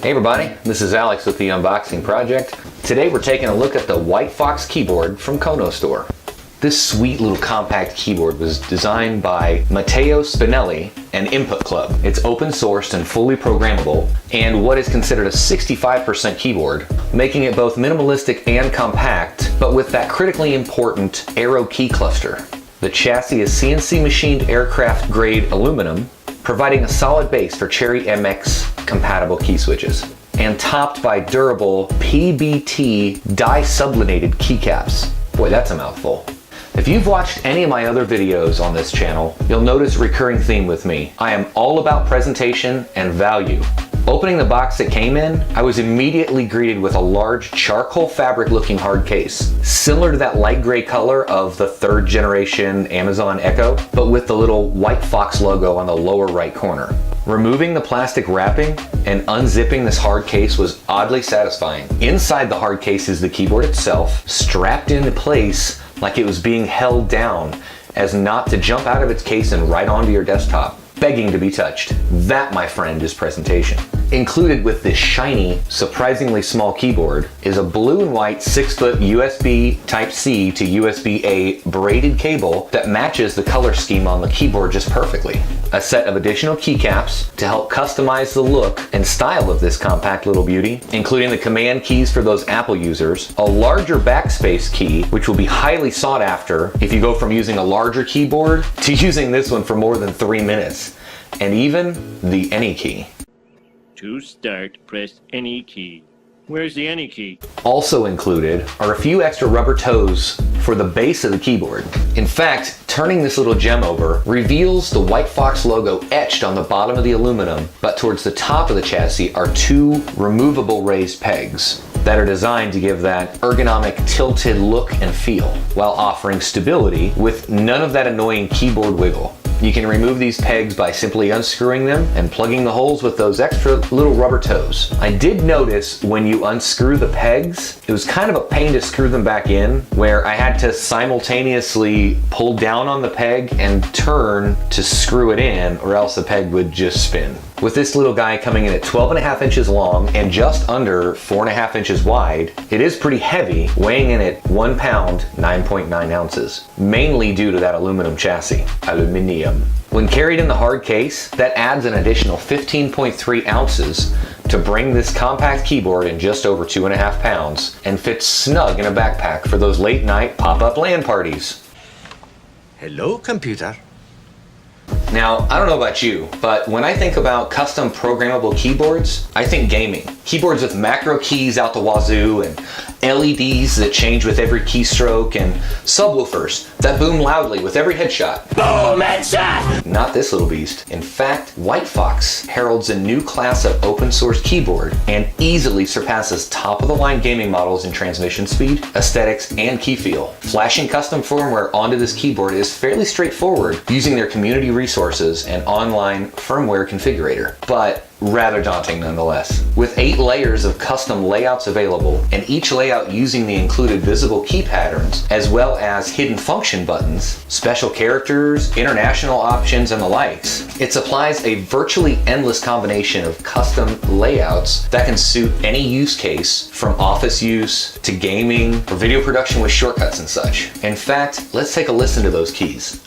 Hey everybody, this is Alex with the Unboxing Project. Today we're taking a look at the WhiteFox keyboard from Kono Store. This sweet little compact keyboard was designed by Matteo Spinelli and Input Club. It's open sourced and fully programmable, and what is considered a 65% keyboard, making it both minimalistic and compact, but with that critically important Aero key cluster. The chassis is CNC machined aircraft grade aluminum, providing a solid base for Cherry MX compatible key switches, and topped by durable PBT dye-sublinated keycaps. Boy, that's a mouthful. If you've watched any of my other videos on this channel, you'll notice a recurring theme with me. I am all about presentation and value. Opening the box it came in, I was immediately greeted with a large charcoal fabric looking hard case, similar to that light gray color of the 3rd generation Amazon Echo, but with the little WhiteFox logo on the lower right corner. Removing the plastic wrapping and unzipping this hard case was oddly satisfying. Inside the hard case is the keyboard itself, strapped into place like it was being held down as not to jump out of its case and right onto your desktop, begging to be touched. That, my friend, is presentation. Included with this shiny, surprisingly small keyboard is a blue and white 6-foot USB Type-C to USB-A braided cable that matches the color scheme on the keyboard just perfectly. A set of additional keycaps to help customize the look and style of this compact little beauty, including the command keys for those Apple users, a larger backspace key, which will be highly sought after if you go from using a larger keyboard to using this one for more than 3 minutes, and even the any key. To start, press any key. Where's the any key? Also included are a few extra rubber toes for the base of the keyboard. In fact, turning this little gem over reveals the WhiteFox logo etched on the bottom of the aluminum, but towards the top of the chassis are 2 removable raised pegs that are designed to give that ergonomic tilted look and feel, while offering stability with none of that annoying keyboard wiggle. You can remove these pegs by simply unscrewing them and plugging the holes with those extra little rubber toes. I did notice when you unscrew the pegs, it was kind of a pain to screw them back in, where I had to simultaneously pull down on the peg and turn to screw it in, or else the peg would just spin. With this little guy coming in at 12.5 inches long and just under 4.5 inches wide, it is pretty heavy, weighing in at 1 pound, 9.9 ounces, mainly due to that aluminum chassis. Aluminium. When carried in the hard case, that adds an additional 15.3 ounces to bring this compact keyboard in just over 2.5 pounds and fits snug in a backpack for those late night pop-up LAN parties. Hello, computer. Now, I don't know about you, but when I think about custom programmable keyboards, I think gaming. Keyboards with macro keys out the wazoo and LEDs that change with every keystroke and subwoofers that boom loudly with every headshot. Boom, headshot! Not this little beast. In fact, WhiteFox heralds a new class of open source keyboard and easily surpasses top of the line gaming models in transmission speed, aesthetics, and key feel. Flashing custom firmware onto this keyboard is fairly straightforward using their community resources and online firmware configurator, but rather daunting nonetheless. With 8 layers of custom layouts available, and each layout using the included visible key patterns, as well as hidden function buttons, special characters, international options, and the likes, it supplies a virtually endless combination of custom layouts that can suit any use case, from office use to gaming or video production with shortcuts and such. In fact, let's take a listen to those keys.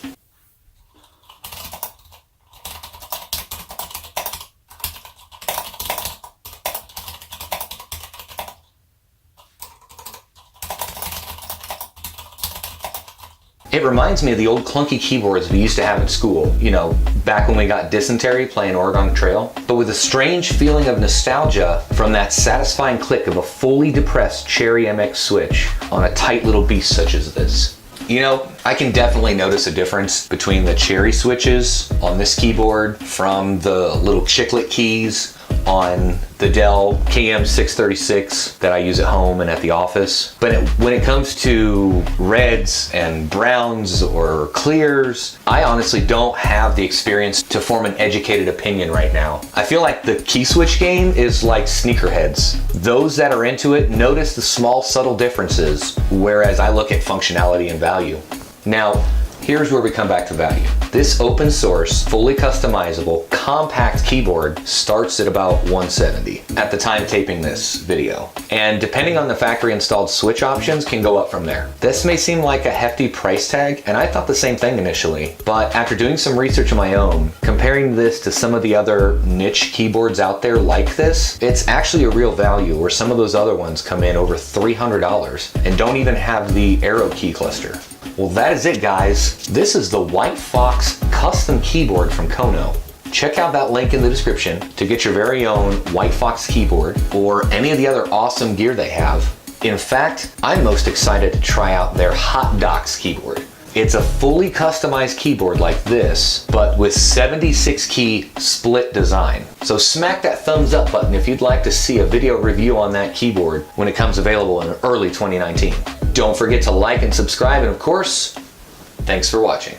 It reminds me of the old clunky keyboards we used to have at school, you know, back when we got dysentery playing Oregon Trail, but with a strange feeling of nostalgia from that satisfying click of a fully depressed Cherry MX switch on a tight little beast such as this. You know, I can definitely notice a difference between the Cherry switches on this keyboard from the little chiclet keys on the Dell KM636 that I use at home and at the office. But when it comes to reds and browns or clears, I honestly don't have the experience to form an educated opinion right now. I feel like the key switch game is like sneakerheads. Those that are into it notice the small subtle differences, whereas I look at functionality and value. Now, here's where we come back to value. This open source, fully customizable, compact keyboard starts at about $170 at the time taping this video. And depending on the factory installed switch options can go up from there. This may seem like a hefty price tag, and I thought the same thing initially, but after doing some research of my own, comparing this to some of the other niche keyboards out there like this, it's actually a real value, where some of those other ones come in over $300 and don't even have the arrow key cluster. Well, that is it, guys. This is the WhiteFox custom keyboard from Kono. Check out that link in the description to get your very own WhiteFox keyboard or any of the other awesome gear they have. In fact, I'm most excited to try out their Hot Docks keyboard. It's a fully customized keyboard like this, but with 76 key split design. So smack that thumbs up button if you'd like to see a video review on that keyboard when it comes available in early 2019. Don't forget to like and subscribe, and of course, thanks for watching.